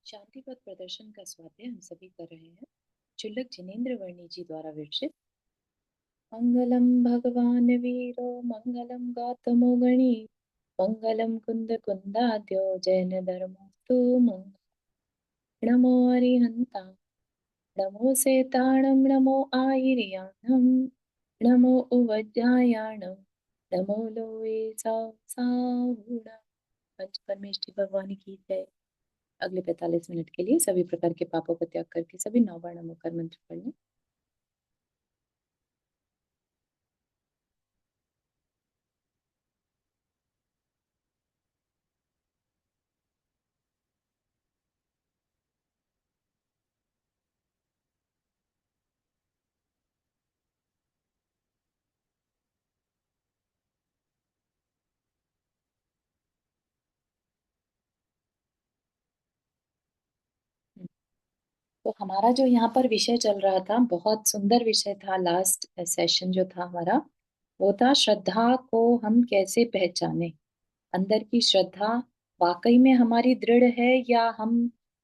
शांति पथ प्रदर्शन का स्वाध्याय हम सभी कर रहे हैं। चुल्लक जिनेन्द्र वर्णी जी द्वारा विरचित। मंगलम भगवान वीरो मंगलम गौतमो गणी मंगलम कुंद कुंदाद्यो जैन धर्मोस्तु मंगल। नमो अरिहंता नमो सेताणम नमो आयर्याणम नमो उवज्जायाणम नमो लोए साहुणा। पंच परमेष्टि भगवान की जय। अगले 45 मिनट के लिए सभी प्रकार के पापों को त्याग करके सभी 9 बार नमोकार मंत्र पढ़ने। तो हमारा जो यहाँ पर विषय चल रहा था, बहुत सुंदर विषय था। लास्ट सेशन जो था हमारा, वो था श्रद्धा को हम कैसे पहचाने। अंदर की श्रद्धा वाकई में हमारी दृढ़ है या हम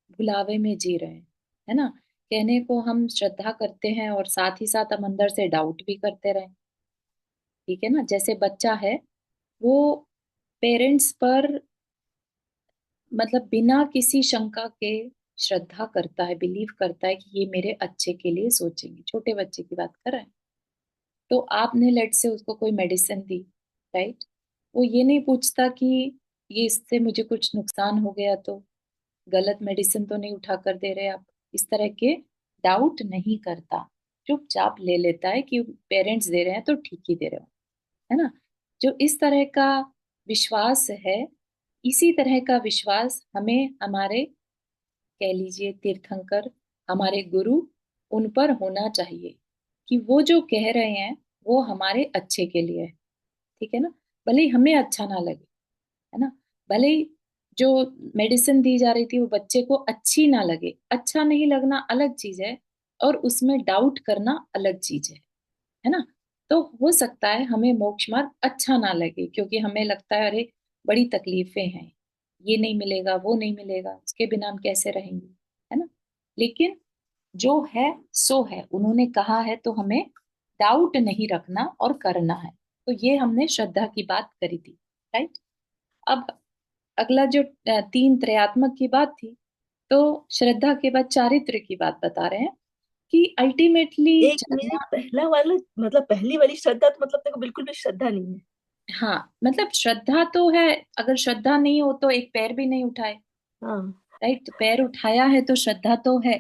भुलावे में जी रहे हैं, है ना। कहने को हम श्रद्धा करते हैं और साथ ही साथ हम अंदर से डाउट भी करते रहे। ठीक है ना। जैसे बच्चा है, वो पेरेंट्स पर मतलब बिना किसी शंका के श्रद्धा करता है, बिलीव करता है कि ये मेरे अच्छे के लिए सोचेंगे। छोटे बच्चे की बात कर रहे हैं। तो आपने लेट से उसको कोई मेडिसिन दी, राइट। वो ये नहीं पूछता कि ये इससे मुझे कुछ नुकसान हो गया तो, गलत मेडिसिन तो नहीं उठा कर दे रहे आप। इस तरह के डाउट नहीं करता, चुपचाप ले लेता है कि पेरेंट्स दे रहे हैं तो ठीक ही दे रहे हो, है ना। जो इस तरह का विश्वास है, इसी तरह का विश्वास हमें हमारे, कह लीजिए तीर्थंकर, हमारे गुरु, उन पर होना चाहिए कि वो जो कह रहे हैं वो हमारे अच्छे के लिए है। ठीक है ना। भले ही हमें अच्छा ना लगे, है ना। भले ही जो मेडिसिन दी जा रही थी वो बच्चे को अच्छी ना लगे, अच्छा नहीं लगना अलग चीज है, और उसमें डाउट करना अलग चीज है ना। तो हो सकता है हमें मोक्ष मार्ग अच्छा ना लगे, क्योंकि हमें लगता है अरे बड़ी तकलीफें हैं, ये नहीं मिलेगा वो नहीं मिलेगा, उसके बिना हम कैसे रहेंगे, है ना। लेकिन जो है सो है, उन्होंने कहा है तो हमें डाउट नहीं रखना और करना है। तो ये हमने श्रद्धा की बात करी थी, राइट। अब अगला जो तीन त्रयात्मक की बात थी, तो श्रद्धा के बाद चारित्र की बात बता रहे हैं कि अल्टीमेटली एक मेरे चलना। पहला वाला मतलब पहली वाली श्रद्धा तो मतलब तेरे को बिल्कुल भी श्रद्धा नहीं है। हाँ, मतलब श्रद्धा तो है। अगर श्रद्धा नहीं हो तो एक पैर भी नहीं उठाए, हाँ राइट। तो पैर उठाया है तो श्रद्धा तो है,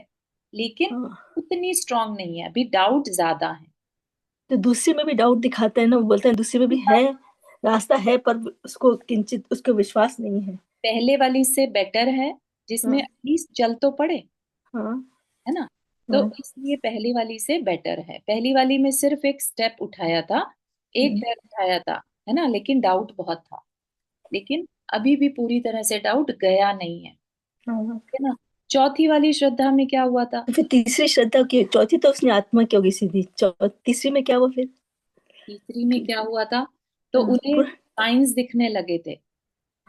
लेकिन हाँ। उतनी स्ट्रांग नहीं है, अभी डाउट ज्यादा है। तो दूसरे में भी डाउट दिखाता है ना, वो बोलते हैं दूसरे में भी है, रास्ता है पर उसको किंचित उसको विश्वास नहीं है। पहले वाली से बेटर है, जिसमें हाँ एटलीस्ट चल तो पड़े, हाँ है ना। तो हाँ। इसलिए पहली वाली से बेटर है। पहली वाली में सिर्फ एक स्टेप उठाया था, एक हम्म, पैर उठाया था, है ना, लेकिन डाउट बहुत था। लेकिन अभी भी पूरी तरह से डाउट गया नहीं हाँ। है ना। चौथी वाली श्रद्धा में क्या हुआ था। तो फिर तीसरी श्रद्धा की, चौथी तो उसने आत्मा की होगी सीधी, तीसरी में क्या हुआ फिर? तीसरी में कि क्या हुआ था, तो हाँ उन्हें साइंस दिखने लगे थे, है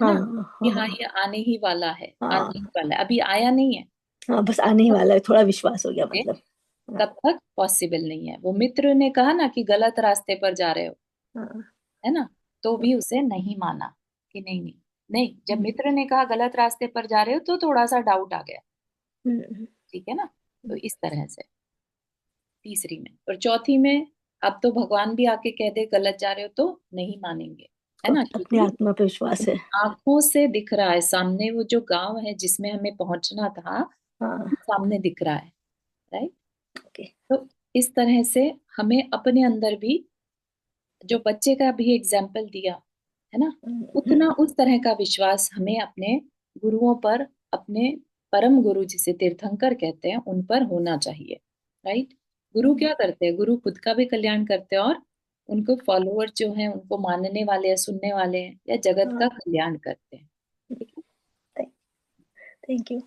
हाँ ना, कि हाँ हाँ ये आने ही वाला है, आने ही हाँ वाला है, अभी आया नहीं है। हाँ, बस आने ही वाला है, थोड़ा विश्वास हो गया ये मतलब। हाँ तब तक पॉसिबल नहीं है। वो मित्र ने कहा ना कि गलत रास्ते पर जा रहे हो, हाँ। है ना, तो भी उसे नहीं माना कि नहीं नहीं नहीं। जब हम्म, मित्र ने कहा गलत रास्ते पर जा रहे हो तो थोड़ा सा डाउट आ गया। हम्म, ठीक है ना। तो इस तरह से तीसरी में और चौथी में, अब तो भगवान भी आके कह दे गलत जा रहे हो तो नहीं मानेंगे, है को ना, अपनी क्योंकि आत्मा पे विश्वास है। आंखों से दिख रहा है सामने, वो जो गांव है जिसमें हमें पहुंचना था, हाँ। सामने दिख रहा है, राइट। ओके। तो इस तरह से हमें अपने अंदर भी, जो बच्चे का भी एग्जाम्पल दिया, है ना, उतना उस तरह का विश्वास हमें अपने गुरुओं पर, अपने परम गुरु जिसे तीर्थंकर कहते हैं उन पर होना चाहिए, राइट। गुरु क्या करते हैं, गुरु खुद का भी कल्याण करते हैं और उनको फॉलोअर जो हैं, उनको मानने वाले हैं, सुनने वाले हैं, या जगत का हाँ। कल्याण करते हैं। ठीक है। Thank you.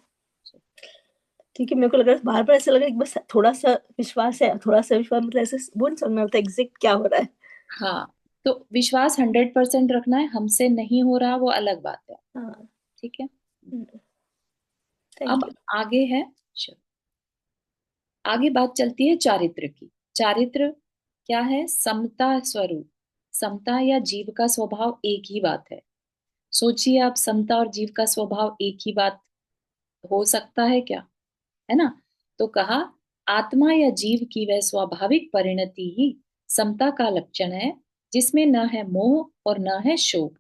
क्योंकि मेरे को लगा, बार बार ऐसा लगा कि बस थोड़ा सा विश्वास है, थोड़ा सा विश्वास, मतलब ऐसे वो नहीं समझ में आता एग्जैक्ट क्या हो रहा है। हाँ, तो विश्वास 100% रखना है, हमसे नहीं हो रहा वो अलग बात है। हाँ। ठीक है। हम्म, थैंक अब यू। आगे है, आगे बात चलती है चारित्र की। चारित्र क्या है? समता स्वरूप। समता या जीव का स्वभाव एक ही बात है। सोचिए आप, समता और जीव का स्वभाव एक ही बात हो सकता है क्या? है ना? तो कहा, आत्मा या जीव की वह स्वाभाविक परिणति ही समता का लक्षण है, जिसमें न है मोह और न है शोक।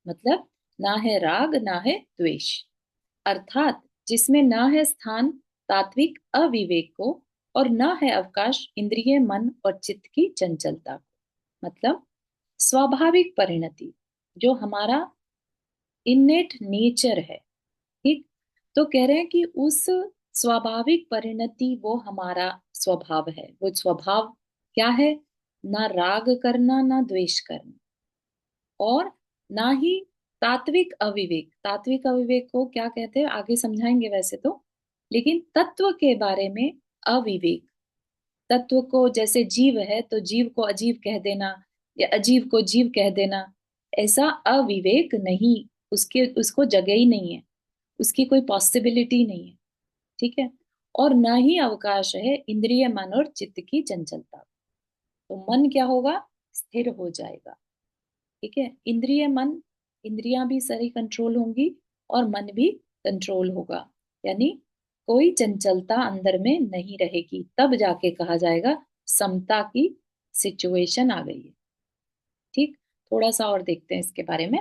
मतलब ना है राग ना है द्वेष। अर्थात जिसमें न है स्थान तात्विक अविवेक को, और न है अवकाश इंद्रिय मन और चित्त की चंचलता को। मतलब स्वाभाविक परिणति, जो हमारा इनेट नेचर है। ठीक? तो कह रहे हैं कि उस स्वाभाविक परिणति वो हमारा स्वभाव है। वो स्वभाव क्या है? ना राग करना ना द्वेष करना, और ना ही तात्विक अविवेक। तात्विक अविवेक को क्या कहते हैं आगे समझाएंगे वैसे तो, लेकिन तत्व के बारे में अविवेक। तत्व को, जैसे जीव है तो जीव को अजीव कह देना या अजीव को जीव कह देना, ऐसा अविवेक नहीं। उसके उसको जगह ही नहीं है, उसकी कोई पॉसिबिलिटी नहीं है। ठीक है? और न ही अवकाश है इंद्रिय मन और चित्त की चंचलता। तो मन क्या होगा? स्थिर हो जाएगा। ठीक है? इंद्रिय मन, इंद्रियां भी सही कंट्रोल होंगी और मन भी कंट्रोल होगा। यानी कोई चंचलता अंदर में नहीं रहेगी, तब जाके कहा जाएगा समता की सिचुएशन आ गई है। ठीक? थोड़ा सा और देखते हैं इसके बारे में।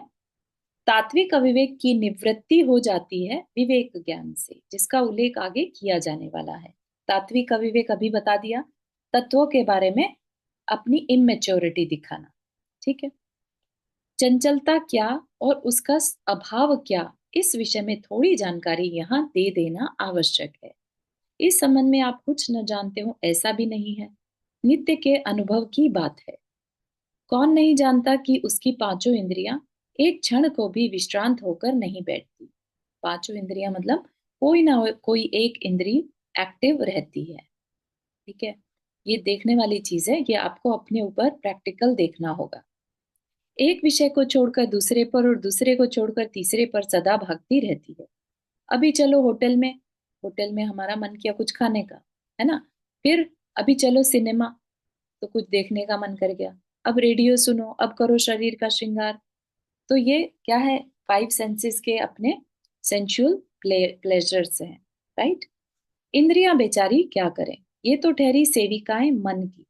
तात्विक अविवेक की निवृत्ति हो जाती है विवेक ज्ञान से, जिसका उल्लेख आगे किया जाने वाला है। तात्विक अविवेक अभी बता दिया, तत्वों के बारे में अपनी इमेच्योरिटी दिखाना। ठीक है? चंचलता क्या और उसका अभाव क्या, इस विषय में थोड़ी जानकारी यहाँ दे देना आवश्यक है। इस संबंध में आप कुछ न जानते हो ऐसा भी नहीं है, नित्य के अनुभव की बात है। कौन नहीं जानता कि उसकी पांचों इंद्रियां एक क्षण को भी विश्रांत होकर नहीं बैठती। पांचों इंद्रियां मतलब कोई ना कोई एक इंद्री एक्टिव रहती है। ठीक है? ये देखने वाली चीज है, ये आपको अपने ऊपर प्रैक्टिकल देखना होगा। एक विषय को छोड़कर दूसरे पर और दूसरे को छोड़कर तीसरे पर सदा भागती रहती है। अभी चलो होटल में, होटल में हमारा मन किया कुछ खाने का, है ना? फिर अभी चलो सिनेमा, तो कुछ देखने का मन कर गया। अब रेडियो सुनो, अब करो शरीर का श्रृंगार। तो ये क्या है? फाइव सेंसेस के अपने सेंसुअल प्लेजर्स हैं। राइट? इंद्रियां बेचारी क्या करें? ये तो ठहरी सेविकाएं मन की,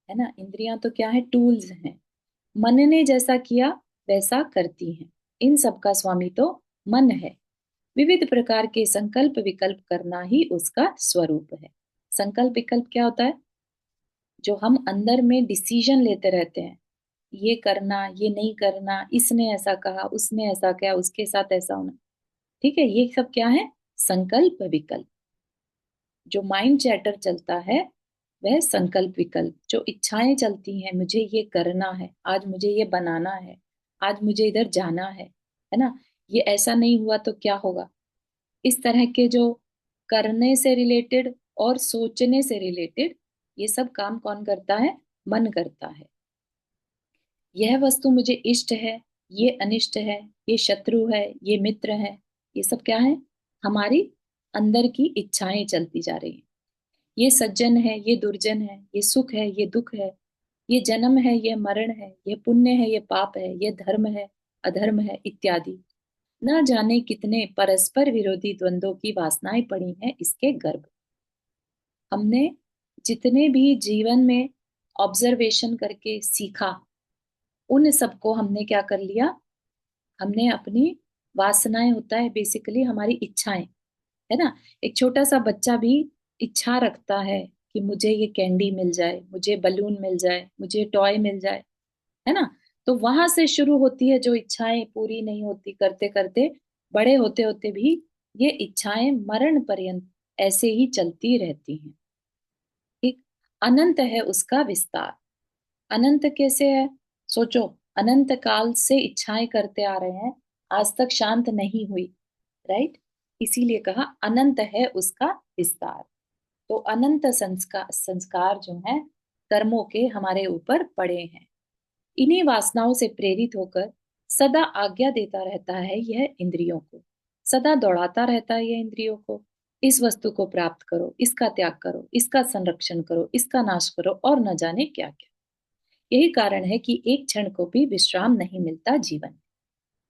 है ना? इंद्रियां तो क्या है? टूल्स हैं। मन ने जैसा किया वैसा करती हैं। इन सब का स्वामी तो मन है। विविध प्रकार के संकल्प विकल्प करना ही उसका स्वरूप है। संकल्प विकल्प क्या होता है? जो हम अंदर में डिसीजन लेते रहते हैं, ये करना ये नहीं करना, इसने ऐसा कहा उसने ऐसा किया उसके साथ ऐसा होना। ठीक है? ये सब क्या है? संकल्प विकल्प। जो माइंड चैटर चलता है वह संकल्प विकल्प। जो इच्छाएं चलती हैं, मुझे ये करना है, आज मुझे ये बनाना है, आज मुझे इधर जाना है ना? ये ऐसा नहीं हुआ तो क्या होगा? इस तरह के जो करने से रिलेटेड और सोचने से रिलेटेड, ये सब काम कौन करता है? मन करता है। यह वस्तु मुझे इष्ट है, ये अनिष्ट है, ये शत्रु है, ये मित्र है, ये सब क्या है? हमारी अंदर की इच्छाएं चलती जा रही हैं। ये सज्जन है, ये दुर्जन है, ये सुख है, ये दुख है, ये जन्म है, ये मरण है, ये पुण्य है, ये पाप है, ये धर्म है, अधर्म है, इत्यादि। न जाने कितने परस्पर विरोधी द्वंद्वों की वासनाएं पड़ी हैं इसके गर्भ। हमने जितने भी जीवन में ऑब्जर्वेशन करके सीखा, उन सबको हमने क्या कर लिया? हमने अपनी वासनाएं, होता है बेसिकली हमारी इच्छाएं, है ना? एक छोटा सा बच्चा भी इच्छा रखता है कि मुझे ये कैंडी मिल जाए, मुझे बलून मिल जाए, मुझे टॉय मिल जाए, है ना? तो वहां से शुरू होती है जो इच्छाएं पूरी नहीं होती, करते करते बड़े होते होते भी ये इच्छाएं मरण पर्यंत ऐसे ही चलती रहती हैं। ठीक? अनंत है उसका विस्तार। अनंत कैसे है? सोचो, अनंत काल से इच्छाएं करते आ रहे हैं, आज तक शांत नहीं हुई। राइट? इसीलिए कहा अनंत है उसका विस्तार। तो अनंत संस्कार संस्कार जो है कर्मों के हमारे ऊपर पड़े हैं। इन्हीं वासनाओं से प्रेरित होकर सदा आज्ञा देता रहता है यह इंद्रियों को। सदा दौड़ाता रहता है ये इंद्रियों को, इस वस्तु को प्राप्त करो, इसका त्याग करो, इसका संरक्षण करो, इसका नाश करो, और न जाने क्या क्या। यही कारण है कि एक क्षण को भी विश्राम नहीं मिलता जीवन में,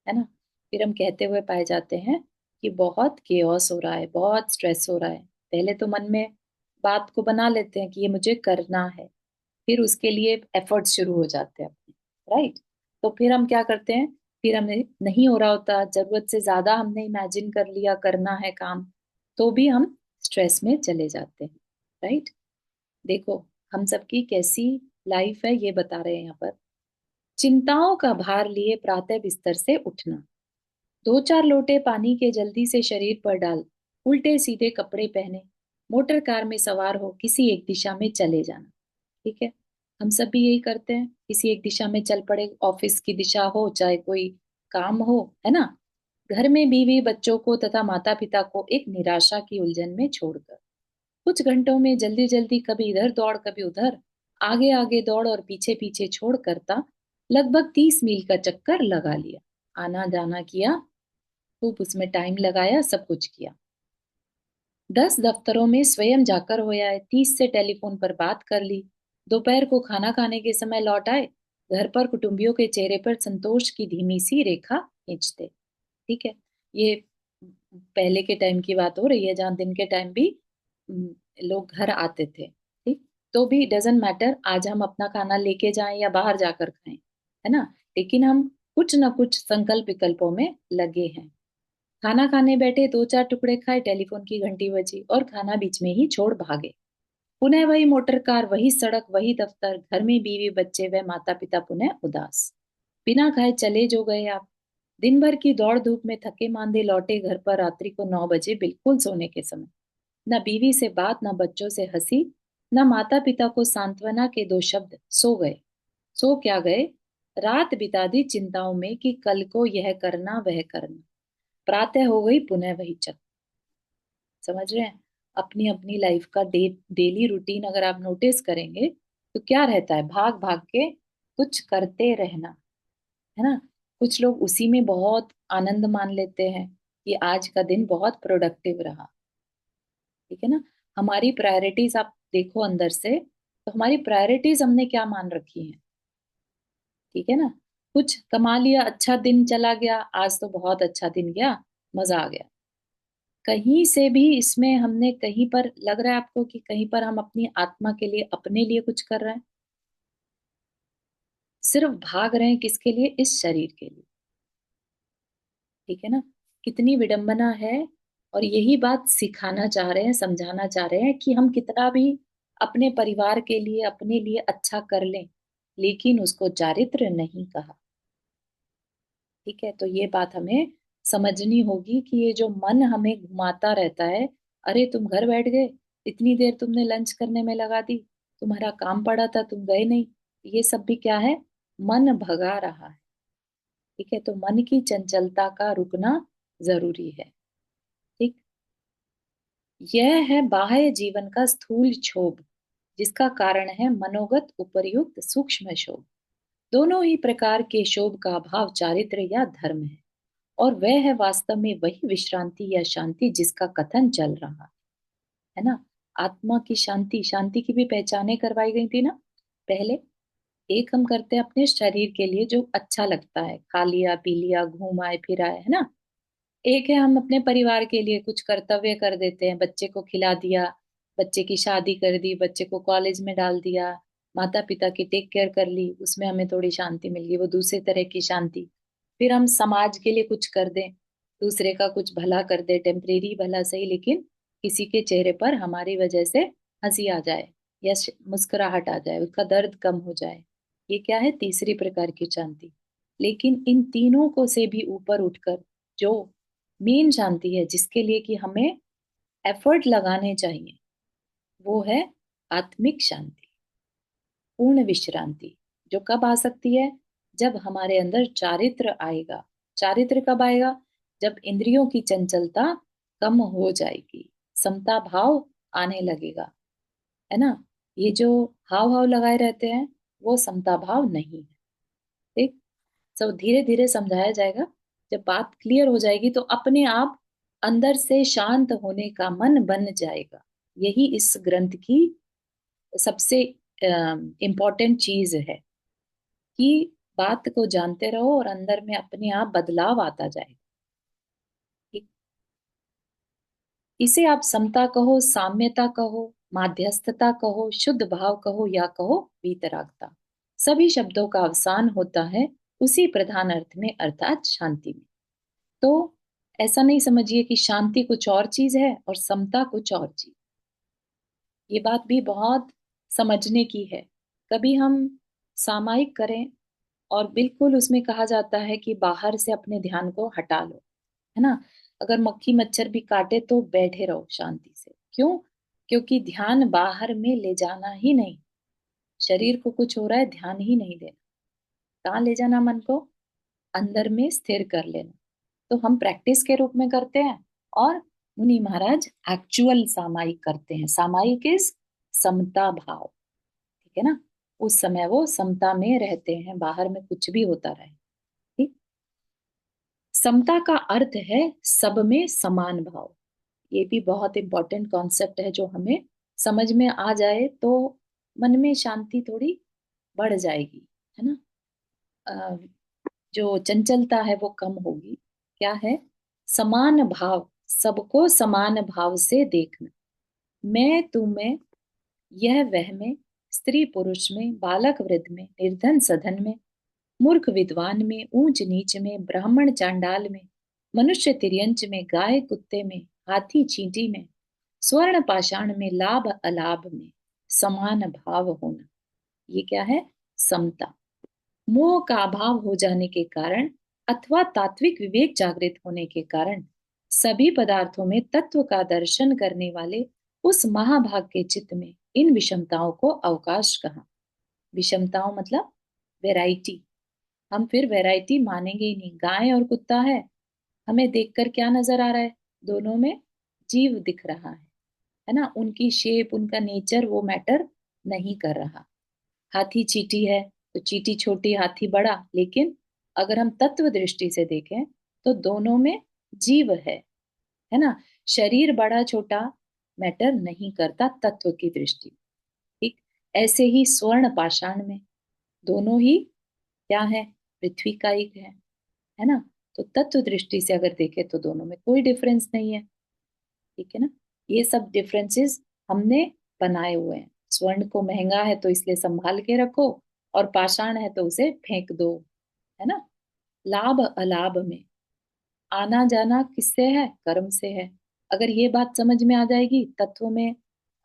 है ना। फिर हम कहते हुए पाए जाते हैं कि बहुत केओस हो रहा है, बहुत स्ट्रेस हो रहा है। पहले तो मन में बात को बना लेते हैं कि ये मुझे करना है, फिर उसके लिए एफर्ट शुरू हो जाते हैं अपने, राइट। तो फिर हम क्या करते हैं, फिर हमें नहीं हो रहा होता, जरूरत से ज्यादा हमने इमेजिन कर लिया करना है काम, तो भी हम स्ट्रेस में चले जाते हैं, राइट। देखो, हम सबकी कैसी लाइफ है ये बता रहे हैं यहाँ पर। चिंताओं का भार लिए प्रातः बिस्तर से उठना, दो चार लोटे पानी के जल्दी से शरीर पर डाल, उल्टे सीधे कपड़े पहने, मोटर कार में सवार हो किसी एक दिशा में चले जाना। ठीक है, हम सब भी यही करते हैं, किसी एक दिशा में चल पड़े, ऑफिस की दिशा हो चाहे कोई काम हो, है ना। घर में बीवी बच्चों को तथा माता पिता को एक निराशा की उलझन में छोड़कर कुछ घंटों में जल्दी जल्दी कभी इधर दौड़ कभी उधर, आगे आगे दौड़ और पीछे पीछे छोड़ करता लगभग 30 मील का चक्कर लगा लिया, आना जाना किया, खूब उसमें टाइम लगाया, सब कुछ किया। 10 दफ्तरों में स्वयं जाकर हो आए, 30 से टेलीफोन पर बात कर ली, दोपहर को खाना खाने के समय लौट आए, घर पर कुटुंबियों के चेहरे पर संतोष की धीमी सी रेखा खींचते। ठीक है, ये पहले के टाइम की बात हो रही है जहाँ दिन के टाइम भी हम्म, लोग घर आते थे, ठीक। तो भी डजेंट मैटर आज हम अपना खाना लेके जाएं या बाहर जाकर खाएं, है ना, लेकिन हम कुछ ना कुछ संकल्प विकल्पों में लगे हैं। खाना खाने बैठे, दो चार टुकड़े खाए, टेलीफोन की घंटी बजी और खाना बीच में ही छोड़ भागे। पुनः वही मोटर कार, वही सड़क, वही दफ्तर, घर में बीवी बच्चे व माता पिता पुनः उदास। बिना खाए चले जो गए आप। दिन भर की दौड़ धूप में थके मांदे लौटे घर पर रात्रि को 9 बजे, बिल्कुल सोने के समय। न बीवी से बात, न बच्चों से हंसी, न माता पिता को सांत्वना के दो शब्द, सो गए। सो क्या गए, रात बिता दी चिंताओं में कि कल को यह करना वह करना। प्रातः हो गई पुनः वही चक्र। समझ रहे हैं, अपनी अपनी लाइफ का डेली रूटीन अगर आप नोटिस करेंगे तो क्या रहता है, भाग भाग के कुछ करते रहना, है ना। कुछ लोग उसी में बहुत आनंद मान लेते हैं कि आज का दिन बहुत प्रोडक्टिव रहा। ठीक है ना, हमारी प्रायोरिटीज आप देखो अंदर से, तो हमारी प्रायोरिटीज हमने क्या मान रखी है। ठीक है ना, कुछ कमा लिया, अच्छा दिन चला गया, आज तो बहुत अच्छा दिन गया, मजा आ गया। कहीं से भी इसमें हमने कहीं पर लग रहा है आपको कि कहीं पर हम अपनी आत्मा के लिए, अपने लिए कुछ कर रहे हैं? सिर्फ भाग रहे हैं किसके लिए, इस शरीर के लिए। ठीक है ना, कितनी विडंबना है। और यही बात सिखाना चाह रहे हैं, समझाना चाह रहे हैं कि हम कितना भी अपने परिवार के लिए, अपने लिए अच्छा कर लें, लेकिन उसको चारित्र नहीं कहा। ठीक है, तो ये बात हमें समझनी होगी कि ये जो मन हमें घुमाता रहता है, अरे तुम घर बैठ गए, इतनी देर तुमने लंच करने में लगा दी, तुम्हारा काम पड़ा था तुम गए नहीं, ये सब भी क्या है, मन भगा रहा है। ठीक है, तो मन की चंचलता का रुकना जरूरी है। ठीक, यह है बाह्य जीवन का स्थूल क्षोभ, जिसका कारण है मनोगत उपर्युक्त सूक्ष्म क्षोभ। दोनों ही प्रकार के क्षोभ का अभाव चारित्र या धर्म है, और वह है वास्तव में वही विश्रांति या शांति जिसका कथन चल रहा है ना। आत्मा की शांति, शांति की भी पहचाने करवाई गई थी ना पहले। एक हम करते हैं अपने शरीर के लिए जो अच्छा लगता है, खा लिया पी लिया घूम आए फिर आए, है ना। एक है हम अपने परिवार के लिए कुछ कर्तव्य कर देते हैं, बच्चे को खिला दिया, बच्चे की शादी कर दी, बच्चे को कॉलेज में डाल दिया, माता पिता की टेक केयर कर ली, उसमें हमें थोड़ी शांति मिल गई, वो दूसरे तरह की शांति। फिर हम समाज के लिए कुछ कर दें, दूसरे का कुछ भला कर दे, टेम्परेरी भला सही, लेकिन किसी के चेहरे पर हमारी वजह से हंसी आ जाए या मुस्कुराहट आ जाए, उसका दर्द कम हो जाए। ये क्या है, तीसरी प्रकार की शांति। लेकिन इन तीनों को से भी ऊपर उठकर जो मेन शांति है, जिसके लिए कि हमें एफर्ट लगाने चाहिए, वो है आत्मिक शांति, पूर्ण विश्रांति। जो कब आ सकती है, जब हमारे अंदर चारित्र आएगा। चारित्र कब आएगा, जब इंद्रियों की चंचलता कम हो जाएगी, समता भाव आने लगेगा, है ना। ये जो हाव हाव लगाए रहते हैं वो समता भाव नहीं है। ठीक, सब धीरे धीरे समझाया जाएगा। जब बात क्लियर हो जाएगी तो अपने आप अंदर से शांत होने का मन बन जाएगा। यही इस ग्रंथ की सबसे इम्पोर्टेंट चीज है कि बात को जानते रहो और अंदर में अपने आप बदलाव आता जाएगा। ठीक। इसे आप समता कहो, साम्यता कहो, माध्यस्थता कहो, शुद्ध भाव कहो या कहो वीतरागता, सभी शब्दों का अवसान होता है उसी प्रधान अर्थ में, अर्थात शांति में। तो ऐसा नहीं समझिए कि शांति कुछ और चीज है और समता कुछ और चीज। ये बात भी बहुत समझने की है। कभी हम सामायिक करें और बिल्कुल उसमें कहा जाता है कि बाहर से अपने ध्यान को हटा लो, है ना। अगर मक्खी मच्छर भी काटे तो बैठे रहो शांति से। क्यों? क्योंकि ध्यान बाहर में ले जाना ही नहीं। शरीर को कुछ हो रहा है, ध्यान ही नहीं देना। कहाँ ले जाना मन को? अंदर में स्थिर कर लेना। तो हम प्रैक्टिस के रूप में करते हैं और मुनि महाराज एक्चुअल सामायिक करते हैं। सामायिक इज समता भाव। ठीक है ना। उस समय वो समता में रहते हैं, बाहर में कुछ भी होता रहे। ठीक। समता का अर्थ है सब में समान भाव। ये भी बहुत इंपॉर्टेंट कॉन्सेप्ट है, जो हमें समझ में आ जाए तो मन में शांति थोड़ी बढ़ जाएगी, है ना। अ, जो चंचलता है वो कम होगी। क्या है? समान भाव, सबको समान भाव से देखना। मैं तू में, यह वह में, स्त्री पुरुष में, बालक वृद्ध में, निर्धन सधन में, मूर्ख विद्वान में, ऊंच नीच में, ब्राह्मण चांडाल में, मनुष्य तिर्यंच में, गाय कुत्ते में, हाथी चींटी में, स्वर्ण पाषाण में, लाभ अलाभ में समान भाव होना। ये क्या है? समता। मोह का अभाव हो जाने के कारण अथवा तात्विक विवेक जागृत होने के कारण सभी पदार्थों में तत्व का दर्शन करने वाले उस महाभाग के चित्त में इन विषमताओं को अवकाश कहा। विषमताओं मतलब वैरायटी। हम फिर वैरायटी मानेंगे ही नहीं। गाय और कुत्ता है, हमें देखकर क्या नजर आ रहा है? दोनों में जीव दिख रहा है ना। उनकी शेप, उनका नेचर वो मैटर नहीं कर रहा। हाथी चींटी है तो चींटी छोटी, हाथी बड़ा, लेकिन अगर हम तत्व दृष्टि से देखें तो दोनों में जीव है ना। शरीर बड़ा छोटा मैटर नहीं करता तत्व की दृष्टि। ठीक। ऐसे ही स्वर्ण पाषाण में दोनों ही क्या है? पृथ्वी का एक है ना। तो तत्व दृष्टि से अगर देखें तो दोनों में कोई डिफरेंस नहीं है। ठीक है ना। ये सब डिफरेंसेस हमने बनाए हुए हैं। स्वर्ण को महंगा है तो इसलिए संभाल के रखो, और पाषाण है तो उसे फेंक दो, है ना। लाभ अलाभ में आना जाना किससे है? कर्म से है। अगर ये बात समझ में आ जाएगी, तत्व में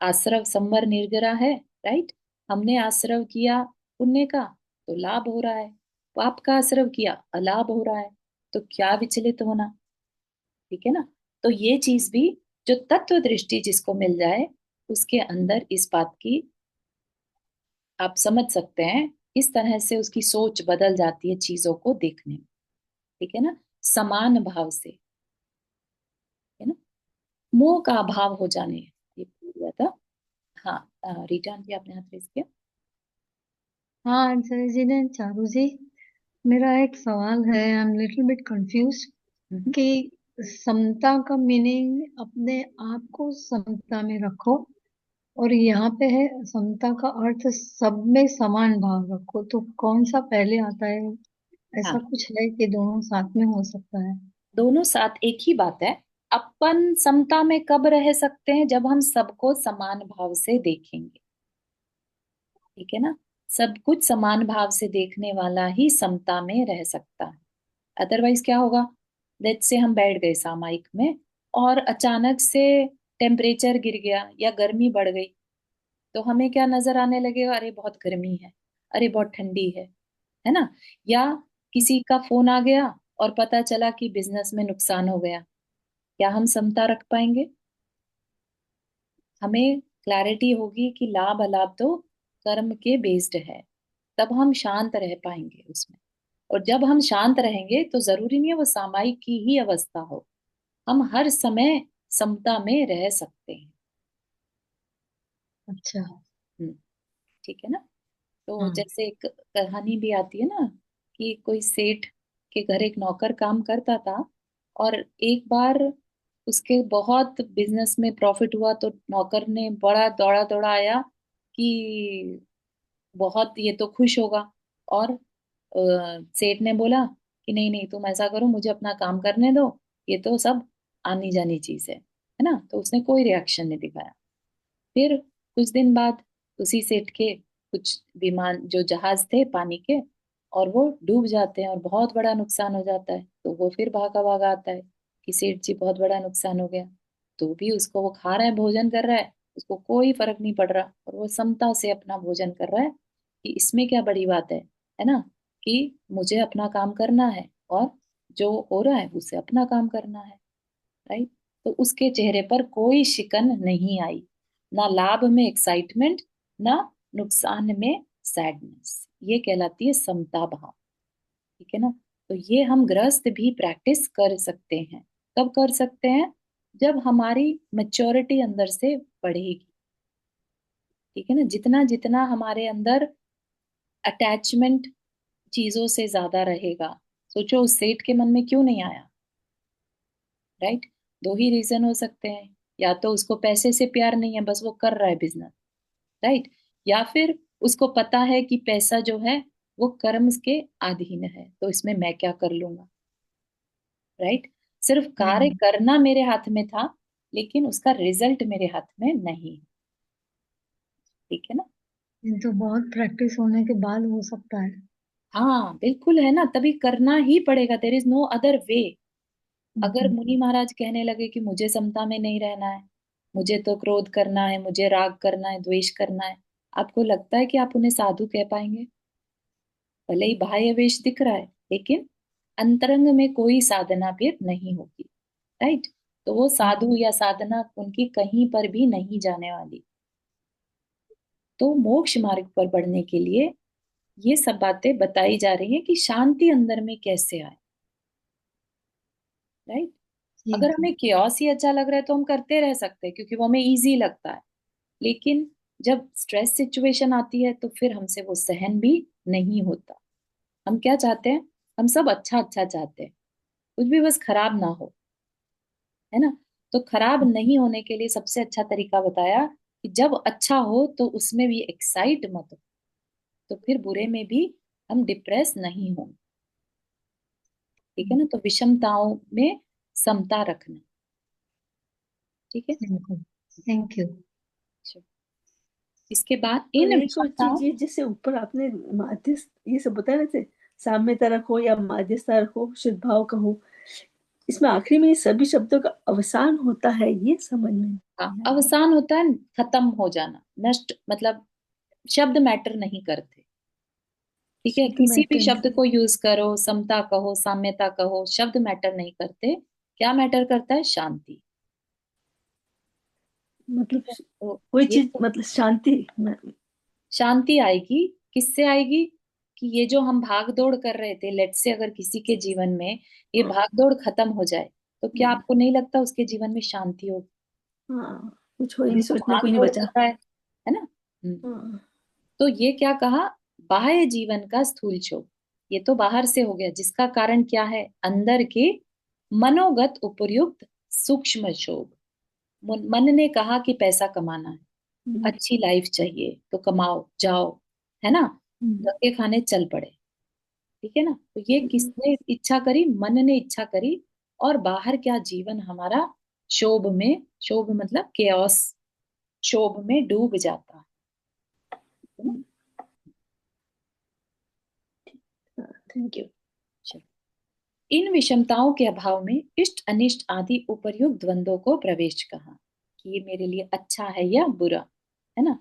आश्रव संवर निर्जरा है, राइट। हमने आश्रव किया पुण्य का तो लाभ हो रहा है, पाप का आश्रव किया अलाभ हो रहा है। तो क्या विचलित होना। ठीक है ना। तो ये चीज भी, जो तत्व दृष्टि जिसको मिल जाए, उसके अंदर इस बात की आप समझ सकते हैं, इस तरह से उसकी सोच बदल जाती है चीजों को देखने में। ठीक है ना। समान भाव से, है ना। मोह का अभाव हो जाने, ये भूल गया था। हाँ, रीटा जी आपने हाथ रेज किया। हाँ जय जी ने, चारू जी, मेरा एक सवाल है। I am little bit confuse hmm. कि समता का मीनिंग अपने आप को समता में रखो, और यहाँ पे है समता का अर्थ सब में समान भाव रखो, तो कौन सा पहले आता है? ऐसा हाँ, कुछ है कि दोनों साथ में हो सकता है? दोनों साथ एक ही बात है। अपन समता में कब रह सकते हैं? जब हम सबको समान भाव से देखेंगे। ठीक है ना। सब कुछ समान भाव से देखने वाला ही समता में रह सकता है। अदरवाइज क्या होगा? लेट्स से हम बैठ गए सामायिक में और अचानक से टेम्परेचर गिर गया या गर्मी बढ़ गई, तो हमें क्या नजर आने लगेगा? अरे बहुत गर्मी है, अरे बहुत ठंडी है ना। या किसी का फोन आ गया और पता चला कि बिजनेस में नुकसान हो गया, क्या हम समता रख पाएंगे? हमें क्लैरिटी होगी कि लाभ अलाभ तो कर्म के बेस्ड है, तब हम शांत रह पाएंगे उसमें। और जब हम शांत रहेंगे तो जरूरी नहीं है वो सामायिक की ही अवस्था हो, हम हर समय समता में रह सकते हैं। अच्छा। हम्म, ठीक है ना। तो हाँ। जैसे एक कहानी भी आती है ना, कि कोई सेठ के घर एक नौकर काम करता था, और एक बार उसके बहुत बिजनेस में प्रॉफिट हुआ तो नौकर ने बड़ा दौड़ा दौड़ा आया कि बहुत ये तो खुश होगा। और सेठ ने बोला कि नहीं नहीं, तुम ऐसा करो, मुझे अपना काम करने दो, ये तो सब आनी जानी चीज है ना। तो उसने कोई रिएक्शन नहीं दिखाया। फिर कुछ दिन बाद उसी सेठ के कुछ विमान जो जहाज थे पानी के, और वो डूब जाते हैं और बहुत बड़ा नुकसान हो जाता है। तो वो फिर भागा भागा आता है कि सेठ जी बहुत बड़ा नुकसान हो गया। तो भी उसको, वो खा रहा है, भोजन कर रहा है, उसको कोई फर्क नहीं पड़ रहा, और वो समता से अपना भोजन कर रहा है कि इसमें क्या बड़ी बात है ना, कि मुझे अपना काम करना है और जो हो रहा है उसे अपना काम करना है। राइट। तो उसके चेहरे पर कोई शिकन नहीं आई, ना लाभ में एक्साइटमेंट, ना नुकसान में सैडनेस। ये कहलाती है समता भाव। ठीक है ना। तो ये हम गृहस्थ भी प्रैक्टिस कर सकते हैं। कब कर सकते हैं? जब हमारी मेच्योरिटी अंदर से बढ़ेगी। ठीक है ना। जितना जितना हमारे अंदर अटैचमेंट चीजों से ज्यादा रहेगा, सोचो उस सेठ के मन में क्यों नहीं आया। राइट। दो ही रीजन हो सकते हैं, या तो उसको पैसे से प्यार नहीं है, बस वो कर रहा है बिजनेस। राइट। या फिर उसको पता है कि पैसा जो है वो कर्म के अधीन है, तो इसमें मैं क्या कर लूंगा। राइट। सिर्फ कार्य हम्म, करना मेरे हाथ में था, लेकिन उसका रिजल्ट मेरे हाथ में नहीं। ठीक है ना। ये तो बहुत प्रैक्टिस होने के बाद हो सकता है। हाँ बिल्कुल, है ना, तभी करना ही पड़ेगा, there is no other way. अगर हम्म, मुनि महाराज कहने लगे कि मुझे समता में नहीं रहना है, मुझे तो क्रोध करना है, मुझे राग करना है, द्वेष करना है, आपको लगता है कि आप उन्हें साधु कह पाएंगे? भले ही बाह्य वेश दिख रहा है, लेकिन अंतरंग में कोई साधना फिर नहीं होगी। राइट। तो वो साधु या साधना उनकी कहीं पर भी नहीं जाने वाली। तो मोक्ष मार्ग पर बढ़ने के लिए ये सब बातें बताई जा रही है कि शांति अंदर में कैसे आए। राइट। अगर ठीक है। हमें केओस ही अच्छा लग रहा है तो हम करते रह सकते हैं, क्योंकि वो हमें इजी लगता है। लेकिन जब स्ट्रेस सिचुएशन आती है तो फिर हमसे वो सहन भी नहीं होता। हम क्या चाहते हैं? हम सब अच्छा अच्छा चाहते हैं, कुछ भी बस खराब ना हो। है ना। तो खराब नहीं होने के लिए सबसे अच्छा तरीका बताया कि जब अच्छा हो तो उसमें भी एक्साइट मत हो, तो फिर बुरे में भी हम डिप्रेस नहीं होंगे। ठीक है ना। तो विषमताओं में समता रखना। ठीक है। बिल्कुल। Thank you. अच्छा। इसके बाद और इन एक और विषमताओं। चीज ये, जैसे ऊपर आपने माध्यस्थ ये सब बताया ना, जैसे साम्यता रखो या माध्यस्थता रखो, शुद्ध भाव कहो, इसमें आखिरी में ये सभी शब्दों का अवसान होता है, ये समझ में का नहीं आया। अवसान होता है खत्म हो जाना, नष्ट, मतलब शब्द मैटर नहीं करते। ठीक है। शुद्ध किसी भी मैटर शब्द नहीं, को यूज करो, समता कहो, साम्यता कहो, शब्द मैटर नहीं करते। क्या मैटर करता है? शांति। मतलब ठीक है। तो कोई ये चीज, मतलब शांति शांति आएगी, किससे आएगी? कि ये जो हम भाग दौड़ कर रहे थे, लेट से अगर किसी के जीवन में ये भाग दौड़ खत्म हो जाए, तो क्या हम्म, आपको नहीं लगता उसके जीवन में शांति होगी? हाँ, कुछ हो ही अभी नहीं, तो सोचने को भाग ही नहीं दौड़ बचा। कर रहा है ना। हाँ, तो ये क्या कहा? बाह्य जीवन का स्थूल क्षोभ, ये तो बाहर से हो गया, जिसका कारण क्या है? अंदर के मनोगत उपर्युक्त सूक्ष्म क्षोभ। मन ने कहा कि पैसा कमाना है, हम्म, अच्छी लाइफ चाहिए, तो कमाओ जाओ, है ना, हम्म, धक्के खाने चल पड़े। ठीक है ना। तो ये हम्म, किसने इच्छा करी? मन ने इच्छा करी। और बाहर क्या जीवन हमारा क्षोभ में, क्षोभ मतलब केओस, क्षोभ में डूब जाता है ना। हम्म, हाँ, थैंक यू। चलो। इन विषमताओं के अभाव में इष्ट अनिष्ट आदि उपर्युक्त द्वंद्वों को प्रवेश कहा, कि ये मेरे लिए अच्छा है या बुरा, है ना।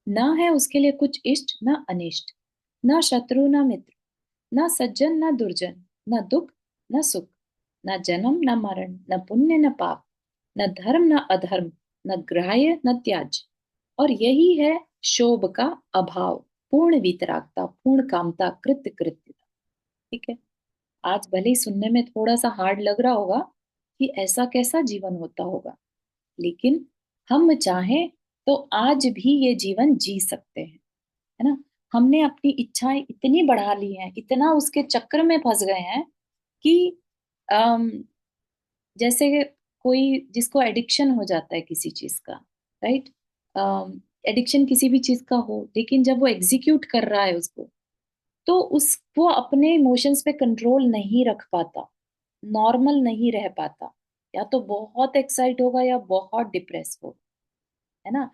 ना है उसके लिए कुछ इष्ट ना अनिष्ट, ना शत्रु ना मित्र, ना सज्जन ना दुर्जन, ना दुख ना सुख, ना जन्म ना मरण, न पुण्य न पाप, न धर्म न अधर्म, न ग्राह्य न त्याज्य। और यही है शोभ का अभाव, पूर्ण वीतरागता, पूर्ण कामता, कृत्य कृत्यता। ठीक है। आज भले ही सुनने में थोड़ा सा हार्ड लग रहा होगा कि ऐसा कैसा जीवन होता होगा, लेकिन हम चाहें तो आज भी ये जीवन जी सकते हैं। है ना। हमने अपनी इच्छाएं इतनी बढ़ा ली हैं, इतना उसके चक्र में फंस गए हैं कि अम, जैसे कोई जिसको एडिक्शन हो जाता है किसी चीज का, राइट, एडिक्शन किसी भी चीज का हो, लेकिन जब वो एग्जीक्यूट कर रहा है उसको, तो उस वो अपने इमोशंस पे कंट्रोल नहीं रख पाता, नॉर्मल नहीं रह पाता, या तो बहुत एक्साइट होगा या बहुत डिप्रेस होगा, है ना,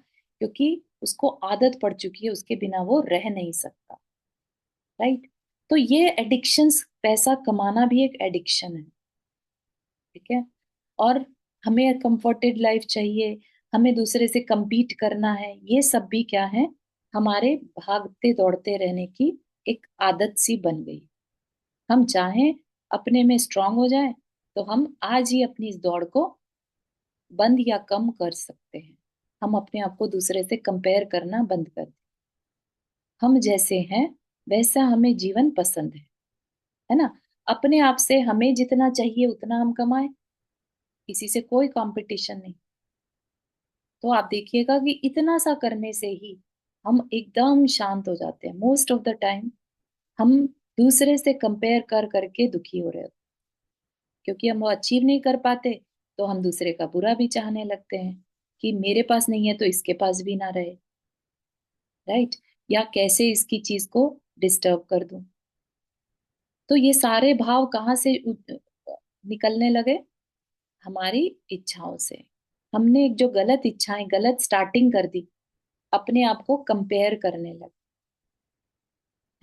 क्योंकि उसको आदत पड़ चुकी है, उसके बिना वो रह नहीं सकता, राइट। तो ये एडिक्शंस, पैसा कमाना भी एक एडिक्शन है, ठीक है। और हमें कंफर्टेड लाइफ चाहिए, हमें दूसरे से compete करना है, ये सब भी क्या है, हमारे भागते दौड़ते रहने की एक आदत सी बन गई। हम चाहें अपने में स्ट्रांग हो जाए, तो हम आज ही अपनी इस दौड़ को बंद या कम कर सकते हैं। हम अपने आप को दूसरे से कंपेयर करना बंद कर दें। हम जैसे हैं वैसा हमें जीवन पसंद है ना। अपने आप से हमें जितना चाहिए उतना हम कमाएं, किसी से कोई कंपटीशन नहीं। तो आप देखिएगा कि इतना सा करने से ही हम एकदम शांत हो जाते हैं। मोस्ट ऑफ द टाइम हम दूसरे से कंपेयर कर करके दुखी हो रहे होते हैं, क्योंकि हम वो अचीव नहीं कर पाते, तो हम दूसरे का बुरा भी चाहने लगते हैं कि मेरे पास नहीं है तो इसके पास भी ना रहे, राइट, या कैसे इसकी चीज को डिस्टर्ब कर दूं। तो ये सारे भाव कहाँ से निकलने लगे, हमारी इच्छाओं से। हमने एक जो गलत इच्छाएं, गलत स्टार्टिंग कर दी, अपने आप को कंपेयर करने लगे,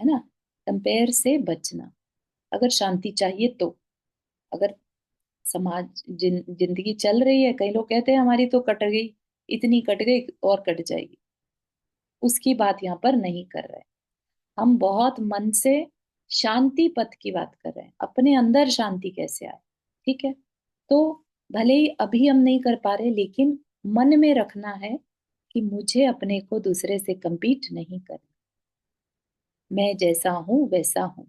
है ना। कंपेयर से बचना, अगर शांति चाहिए तो, अगर समाज जिंदगी चल रही है, कई लोग कहते हैं हमारी तो कट गई, इतनी कट गई और कट जाएगी, उसकी बात यहाँ पर नहीं कर रहे हैं। हम बहुत मन से शांति पथ की बात कर रहे हैं, अपने अंदर शांति कैसे आए, ठीक है। तो भले ही अभी हम नहीं कर पा रहे, लेकिन मन में रखना है कि मुझे अपने को दूसरे से compete नहीं करना, मैं जैसा हूं वैसा हूं,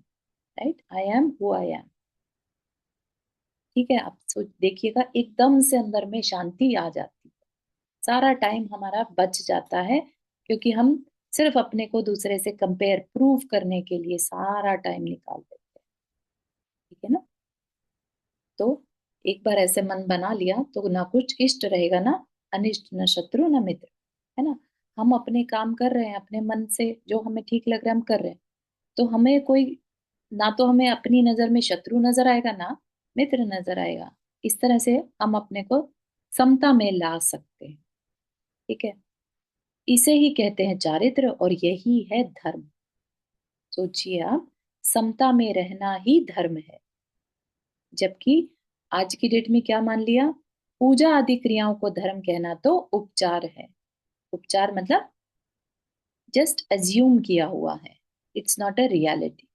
right, I am who I am, ठीक है। आप सोच देखिएगा, एकदम से अंदर में शांति आ जाती है, सारा टाइम हमारा बच जाता है, क्योंकि हम सिर्फ अपने को दूसरे से कंपेयर प्रूव करने के लिए सारा टाइम निकाल देते हैं, ठीक है ना। तो एक बार ऐसे मन बना लिया तो ना कुछ इष्ट रहेगा, ना अनिष्ट, ना शत्रु, ना मित्र, है ना। हम अपने काम कर रहे हैं अपने मन से, जो हमें ठीक लग रहा है हम कर रहे हैं, तो हमें कोई, ना तो हमें अपनी नजर में शत्रु नजर आएगा, ना मित्र नजर आएगा। इस तरह से हम अपने को समता में ला सकते हैं, ठीक है। इसे ही कहते हैं चारित्र, और यही है धर्म। सोचिए आप, समता में रहना ही धर्म है। जबकि आज की डेट में क्या मान लिया, पूजा आदि क्रियाओं को धर्म कहना तो उपचार है। उपचार मतलब जस्ट अज्यूम किया हुआ है, इट्स नॉट अ रियलिटी।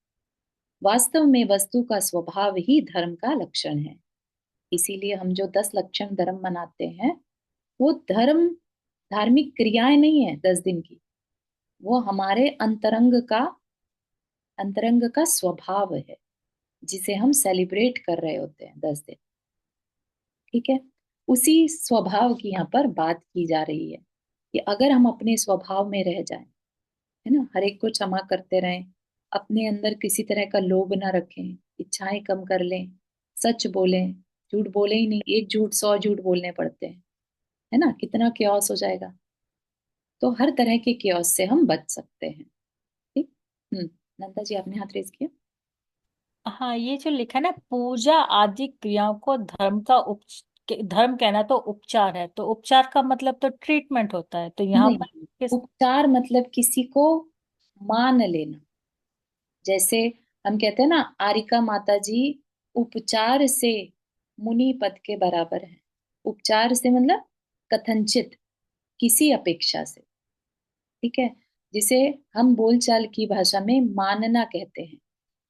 वास्तव में वस्तु का स्वभाव ही धर्म का लक्षण है। इसीलिए हम जो 10 लक्षण धर्म मनाते हैं, वो धर्म धार्मिक क्रियाएं नहीं है 10 दिन की, वो हमारे अंतरंग का स्वभाव है, जिसे हम सेलिब्रेट कर रहे होते हैं 10 दिन, ठीक है। उसी स्वभाव की यहाँ पर बात की जा रही है कि अगर हम अपने स्वभाव में रह जाएं, है ना, हर एक को क्षमा करते रहें, अपने अंदर किसी तरह का लोभ ना रखें, इच्छाएं कम कर लें, सच बोलें, झूठ बोले ही नहीं, एक झूठ 100 झूठ बोलने पड़ते हैं, है ना, कितना क्योस हो जाएगा। तो हर तरह के क्योस से हम बच सकते हैं, ठीक। नंदा जी, आपने हाथ रेज किया। हाँ, ये जो लिखा है ना, पूजा आदि क्रियाओं को धर्म कहना तो उपचार है, तो उपचार का मतलब तो ट्रीटमेंट होता है, तो यहाँ पर नहीं, किस। उपचार मतलब किसी को मान लेना। जैसे हम कहते हैं ना, आरिका माता जी उपचार से मुनि पद के बराबर है। उपचार से मतलब कथनचित, किसी अपेक्षा से, ठीक है। जिसे हम बोलचाल की भाषा में मानना कहते हैं,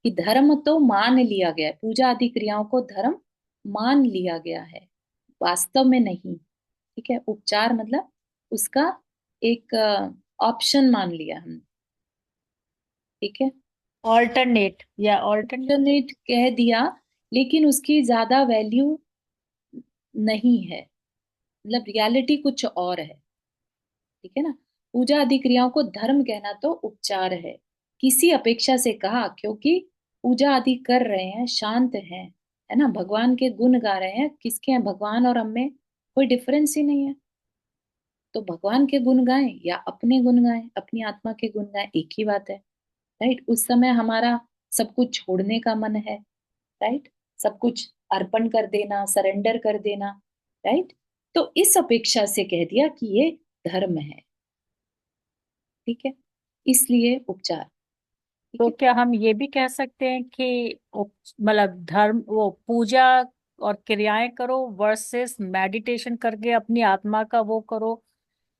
कि धर्म तो मान लिया गया है, पूजा आदि क्रियाओं को धर्म मान लिया गया है, वास्तव में नहीं, ठीक है। उपचार मतलब उसका एक ऑप्शन मान लिया हमने, ठीक है। ऑल्टरनेट या ऑल्टरनेट। अल्टरनेट कह दिया, लेकिन उसकी ज्यादा वैल्यू नहीं है, मतलब रियलिटी कुछ और है, ठीक है ना। पूजा आदि क्रियाओं को धर्म कहना तो उपचार है, किसी अपेक्षा से कहा, क्योंकि पूजा आदि कर रहे हैं, शांत हैं, है ना, भगवान के गुण गा रहे हैं। किसके हैं? भगवान और हम में कोई डिफरेंस ही नहीं है। तो भगवान के गुण गाएं या अपने गुण गाएं, अपनी आत्मा के गुण गाएं, एक ही बात है। राइट? उस समय हमारा सब कुछ छोड़ने का मन है। राइट? सब कुछ अर्पण कर देना, सरेंडर कर देना। राइट? तो इस अपेक्षा से कह दिया कि ये धर्म है। ठीक है, इसलिए उपचार। ठीक तो है। क्या हम ये भी कह सकते हैं कि मतलब धर्म वो पूजा और क्रियाएं करो वर्सेस मेडिटेशन करके अपनी आत्मा का वो करो,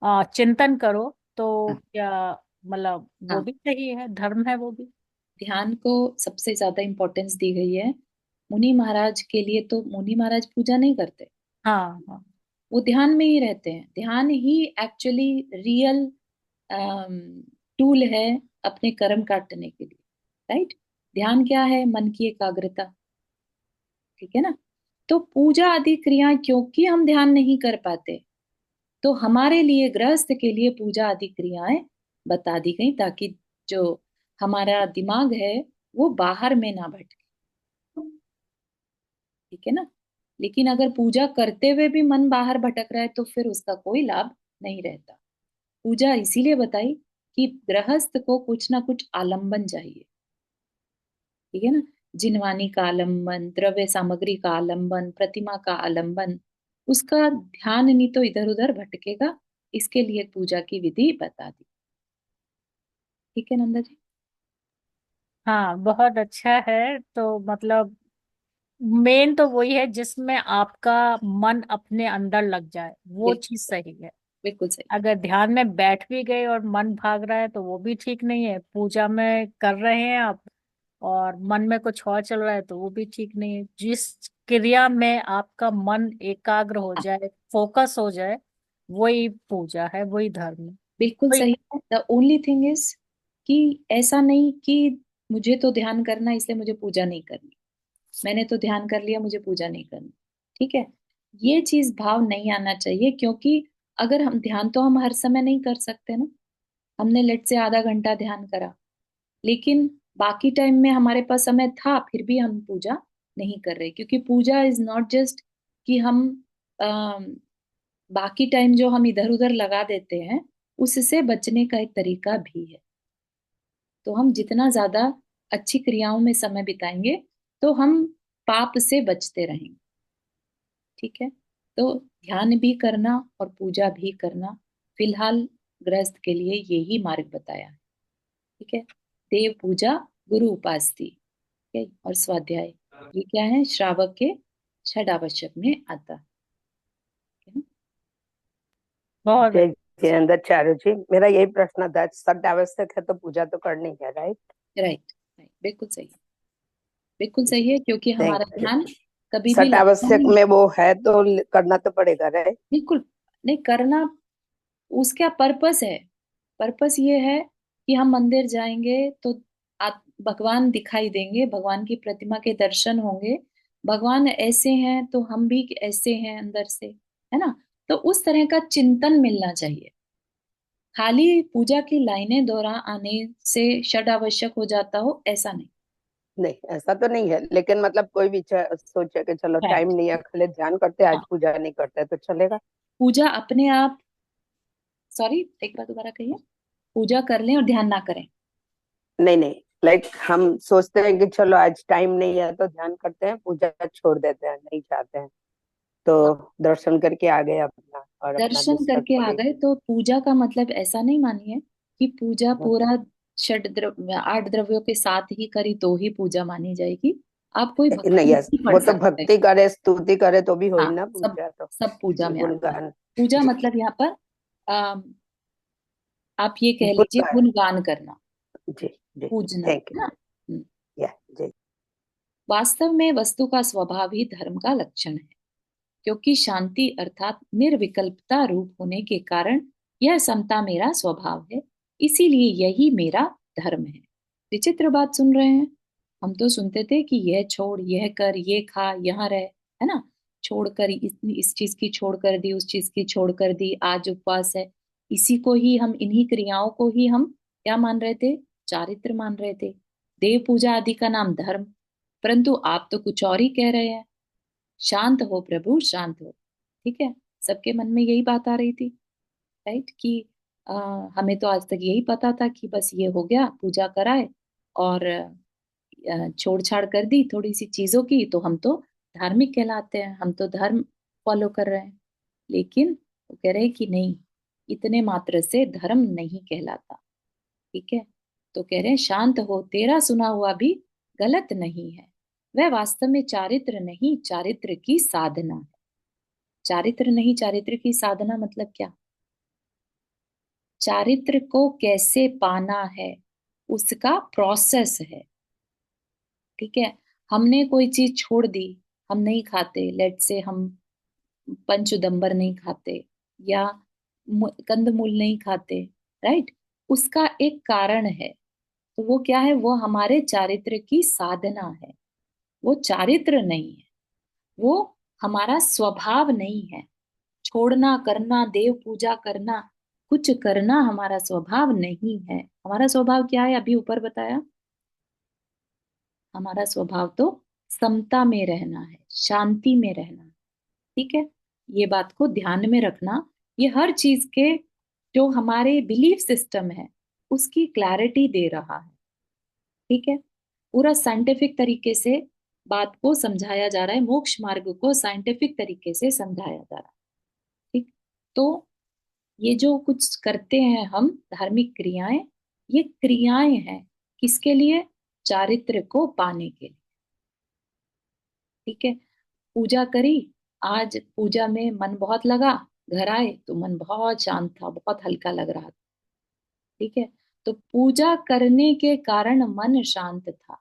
चिंतन करो, तो हाँ, क्या मतलब वो हाँ, भी सही है, धर्म है वो भी? ध्यान को सबसे ज्यादा इंपॉर्टेंस दी गई है। मुनि महाराज के लिए तो मुनि महाराज पूजा नहीं करते, हाँ हाँ। वो ध्यान में ही रहते हैं। ध्यान ही एक्चुअली रियल टूल है अपने कर्म काटने के लिए। राइट? ध्यान क्या है? मन की एकाग्रता। ठीक है ना। तो पूजा आदि क्रियाएं क्योंकि हम ध्यान नहीं कर पाते, तो हमारे लिए, गृहस्थ के लिए पूजा आदि क्रियाएं बता दी गई, ताकि जो हमारा दिमाग है वो बाहर में ना भटके। ठीक है ना। लेकिन अगर पूजा करते हुए भी मन बाहर भटक रहा है तो फिर उसका कोई लाभ नहीं रहता। पूजा इसीलिए बताई कि गृहस्थ को कुछ ना कुछ आलंबन चाहिए। ठीक है ना। जिनवानी का आलंबन, द्रव्य सामग्री का आलंबन, प्रतिमा का आलंबन। उसका ध्यान नहीं तो इधर उधर भटकेगा। इसके लिए पूजा की विधि बता दी। ठीक है नंदा जी। हाँ बहुत अच्छा है। तो मतलब मेन तो वही है जिसमें आपका मन अपने अंदर लग जाए, वो बिल्कुल, चीज सही है। बिल्कुल सही। अगर ध्यान में बैठ भी गए और मन भाग रहा है तो वो भी ठीक नहीं है। पूजा में कर रहे हैं आप और मन में कुछ और चल रहा है तो वो भी ठीक नहीं है। जिस क्रिया में आपका मन एकाग्र हो हाँ, जाए, फोकस हो जाए, वही पूजा है, वही धर्म है। बिल्कुल वही। सही है। द ओनली थिंग इज कि ऐसा नहीं कि मुझे तो ध्यान करना है, इसलिए मुझे पूजा नहीं करनी। मैंने तो ध्यान कर लिया, मुझे पूजा नहीं करनी। ठीक है। ये चीज भाव नहीं आना चाहिए, क्योंकि अगर हम ध्यान तो हम हर समय नहीं कर सकते ना। हमने लेट से आधा घंटा ध्यान करा, लेकिन बाकी टाइम में हमारे पास समय था, फिर भी हम पूजा नहीं कर रहे। क्योंकि पूजा इज नॉट जस्ट कि हम बाकी टाइम जो हम इधर उधर लगा देते हैं, उससे बचने का एक तरीका भी है। तो हम जितना ज्यादा अच्छी क्रियाओं में समय बिताएंगे, तो हम पाप से बचते रहेंगे। ठीक है। तो ध्यान भी करना और पूजा भी करना, फिलहाल गृहस्थ के लिए यही मार्ग बताया है। ठीक है। देव पूजा, गुरु उपासती। ठीक है। और स्वाध्याय, ये क्या है? श्रावक के छठ आवश्यक में आता है। बहुत जय जयेंद्र चारू जी, मेरा यही प्रश्न था, सत आवश्यक है तो पूजा तो करनी है, राइट? राइट, राइट, बिल्कुल सही है। बिल्कुल सही जी, है, क्योंकि थैंक हमारा यू। ध्यान कभी भी सत लगता आवश्यक नहीं। में वो है तो करना तो पड़ेगा, राइट? बिल्कुल नहीं करना। उसका पर्पस है। पर्पस ये है कि हम मंदिर जाएंगे तो भगवान दिखाई देंगे, भगवान की प्रतिमा के दर्शन होंगे। भगवान ऐसे हैं तो हम भी ऐसे हैं अंदर से, है ना। तो उस तरह का चिंतन मिलना चाहिए। खाली पूजा की लाइनें दोहरा आने से षड आवश्यक हो जाता हो, ऐसा नहीं। नहीं, ऐसा तो नहीं है, लेकिन मतलब कोई भी सोचे कि चलो टाइम Correct। नहीं है, खाली ध्यान करते हैं, आज हाँ, पूजा नहीं करते तो चलेगा? पूजा अपने आप, सॉरी एक बार दोबारा कहिए। पूजा कर लें और ध्यान ना करें। नहीं नहीं, लाइक हम सोचते हैं कि चलो आज टाइम नहीं है तो ध्यान करते हैं, पूजा छोड़ देते हैं, नहीं चाहते हैं हाँ, तो दर्शन करके आ गए अपना, और अपना दर्शन दूसरा करके आ थोड़ी। गए तो पूजा का मतलब ऐसा नहीं मानिए कि पूजा पूरा षड द्रव्य, 8 द्रव्यों के साथ ही करी तो ही पूजा मानी जाएगी। आप कोई नहीं, भक्ति यस, भी पढ़ वो तो सकते हैं। भक्ति करे स्तुति करे तो भी हो ही हाँ, ना सब पूजा तो। सब पूजा में आता है। गुणगान। पूजा जी। मतलब यहाँ पर आप ये कह लीजिए गुणगान। गुणगान करना, जी। जी। पूजना, थैंक है ना। हम्म। यू। या। जी। वास्तव में वस्तु का स्वभाव ही धर्म का लक्षण है, क्योंकि शांति अर्थात निर्विकल्पता रूप होने के कारण यह समता मेरा स्वभाव है। इसीलिए यही मेरा धर्म है। विचित्र बात सुन रहे हैं। हम तो सुनते थे कि यह छोड़, यह कर, ये खा, यहाँ रह, है ना। छोड़कर इस चीज की छोड़ कर दी, उस चीज की छोड़ कर दी, आज उपवास है। इसी को ही हम, इन्हीं क्रियाओं को ही हम क्या मान रहे थे? चारित्र मान रहे थे। देव पूजा आदि का नाम धर्म। परंतु आप तो कुछ और ही कह रहे हैं। शांत हो प्रभु, शांत हो। ठीक है, सबके मन में यही बात आ रही थी, राइट, कि आ, हमें तो आज तक यही पता था कि बस ये हो गया, पूजा कराए और छोड़ छाड़ कर दी थोड़ी सी चीजों की, तो हम तो धार्मिक कहलाते हैं, हम तो धर्म फॉलो कर रहे हैं। लेकिन वो कह रहे हैं कि नहीं, इतने मात्र से धर्म नहीं कहलाता। ठीक है, तो कह रहे हैं शांत हो, तेरा सुना हुआ भी गलत नहीं है। वह वास्तव में चारित्र नहीं, चारित्र की साधना है। चारित्र नहीं, चारित्र की साधना मतलब क्या? चारित्र को कैसे पाना है, उसका प्रोसेस है। ठीक है, हमने कोई चीज छोड़ दी, हम नहीं खाते, लेट से हम पंचउदंबर नहीं खाते या कंदमूल नहीं खाते, राइट, उसका एक कारण है। तो वो क्या है? वो हमारे चारित्र की साधना है। वो चारित्र नहीं है, वो हमारा स्वभाव नहीं है। छोड़ना, करना, देव पूजा करना, कुछ करना हमारा स्वभाव नहीं है। हमारा स्वभाव क्या है? अभी ऊपर बताया, हमारा स्वभाव तो समता में रहना है, शांति में रहना है। ठीक है, ये बात को ध्यान में रखना। ये हर चीज के जो हमारे बिलीफ सिस्टम है उसकी क्लैरिटी दे रहा है। ठीक है, पूरा साइंटिफिक तरीके से बात को समझाया जा रहा है, मोक्ष मार्ग को साइंटिफिक तरीके से समझाया जा रहा है। ठीक, तो ये जो कुछ करते हैं हम धार्मिक क्रियाएं, ये क्रियाएं हैं किसके लिए? चारित्र को पाने के लिए। ठीक है, पूजा करी, आज पूजा में मन बहुत लगा, घर आए तो मन बहुत शांत था, बहुत हल्का लग रहा था। ठीक है, तो पूजा करने के कारण मन शांत था,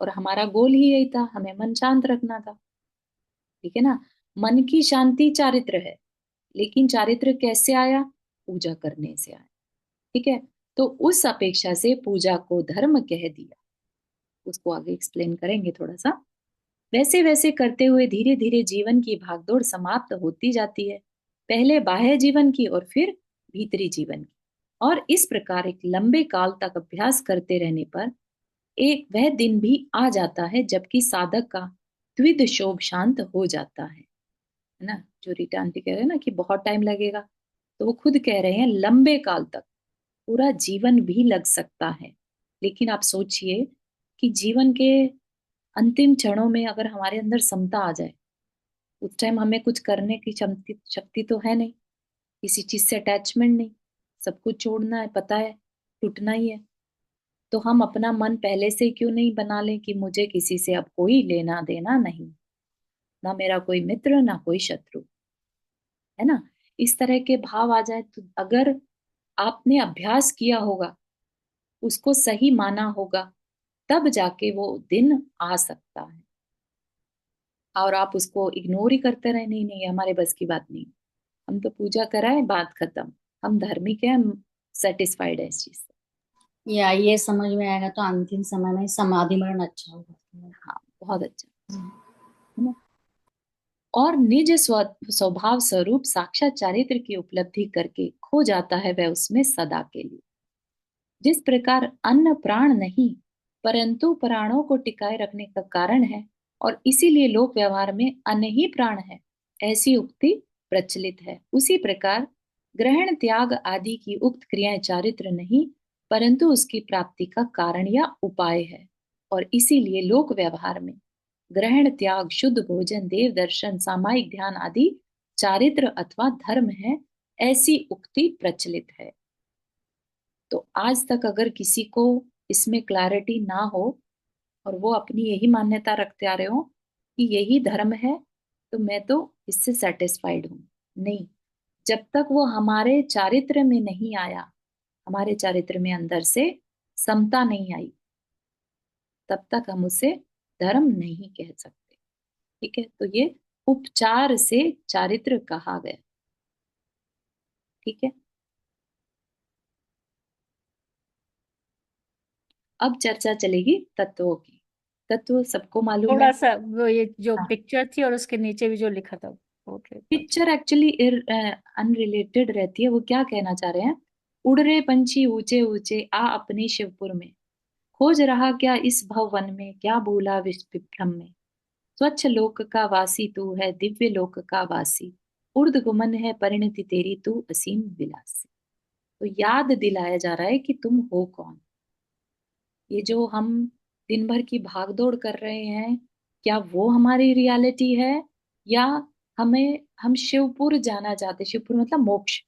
और हमारा गोल ही यही था, हमें मन शांत रखना था। ठीक है ना, मन की शांति चारित्र है, लेकिन चारित्र कैसे आया? पूजा करने से आया। ठीक है, तो उस अपेक्षा से पूजा को धर्म कह दिया, उसको आगे एक्सप्लेन करेंगे थोड़ा सा। वैसे वैसे करते हुए धीरे धीरे जीवन की भागदौड़ समाप्त होती जाती है, पहले बाह्य जीवन की और फिर भीतरी जीवन की। और इस प्रकार एक लंबे काल तक अभ्यास करते रहने पर एक वह दिन भी आ जाता है जबकि साधक का द्विध शोभ शांत हो जाता है ना। जो रीटा आंटी कह रहे हैं ना कि बहुत टाइम लगेगा, तो वो खुद कह रहे हैं लंबे काल तक, पूरा जीवन भी लग सकता है। लेकिन आप सोचिए कि जीवन के अंतिम क्षणों में अगर हमारे अंदर समता आ जाए, उस टाइम हमें कुछ करने की शक्ति शक्ति तो है नहीं, किसी चीज से अटैचमेंट नहीं, सब कुछ छोड़ना है, पता है टूटना ही है। तो हम अपना मन पहले से क्यों नहीं बना लें कि मुझे किसी से अब कोई लेना देना नहीं, ना मेरा कोई मित्र ना कोई शत्रु, है ना। इस तरह के भाव आ जाए तो अगर आपने अभ्यास किया होगा, उसको सही माना होगा, तब जाके वो दिन आ सकता है। और आप उसको इग्नोर ही करते रहे, नहीं नहीं हमारे बस की बात नहीं, हम तो पूजा कराए, बात खत्म, हम धार्मिक है, हम सेटिस्फाइड है इस चीज से। या ये समझ में आएगा तो अंतिम समय में समाधि मरण अच्छा होगा। हाँ, बहुत अच्छा, है ना। और निज स्वभाव स्वरूप साक्षात चारित्र की उपलब्धि करके खो जाता है वह उसमें सदा के लिए। जिस प्रकार अन्न प्राण नहीं परंतु प्राणों को टिकाए रखने का कारण है, और इसीलिए लोक व्यवहार में अन्न ही प्राण है, ऐसी उक्ति प्रचलित है, उसी प्रकार ग्रहण त्याग आदि की उक्त क्रियाएं चारित्र नहीं परंतु उसकी प्राप्ति का कारण या उपाय है। और इसीलिए लोक व्यवहार में ग्रहण त्याग, शुद्ध भोजन, देव दर्शन, सामायिक ध्यान आदि चारित्र अथवा धर्म है, ऐसी उक्ति प्रचलित है। तो आज तक अगर किसी को इसमें क्लैरिटी ना हो और वो अपनी यही मान्यता रखते आ रहे हो कि यही धर्म है, तो मैं तो इससे सेटिस्फाइड हूं, नहीं, जब तक वो हमारे चारित्र में नहीं आया, हमारे चारित्र में अंदर से समता नहीं आई, तब तक हम उसे धर्म नहीं कह सकते। ठीक है, तो ये उपचार से चारित्र कहा गया। ठीक है, अब चर्चा चलेगी तत्वों की। तत्व सबको मालूम थोड़ा है। सा वो ये जो हाँ, पिक्चर थी और उसके नीचे भी जो लिखा था वो पिक्चर एक्चुअली अनरिलेटेड रहती है। वो क्या कहना चाह रहे हैं? उड़ रे पंछी ऊंचे ऊंचे आ अपने शिवपुर में, खोज रहा क्या इस भवन में, क्या भूला विभ्रम में। स्वच्छ लोक का वासी तू है, दिव्य लोक का वासी, उर्द गुमन है परिणति तेरी, तू असीम विलासी। तो याद दिलाया जा रहा है कि तुम हो कौन। ये जो हम दिन भर की भागदौड़ कर रहे हैं, क्या वो हमारी रियलिटी है, या हम शिवपुर जाना चाहते। शिवपुर मतलब मोक्ष,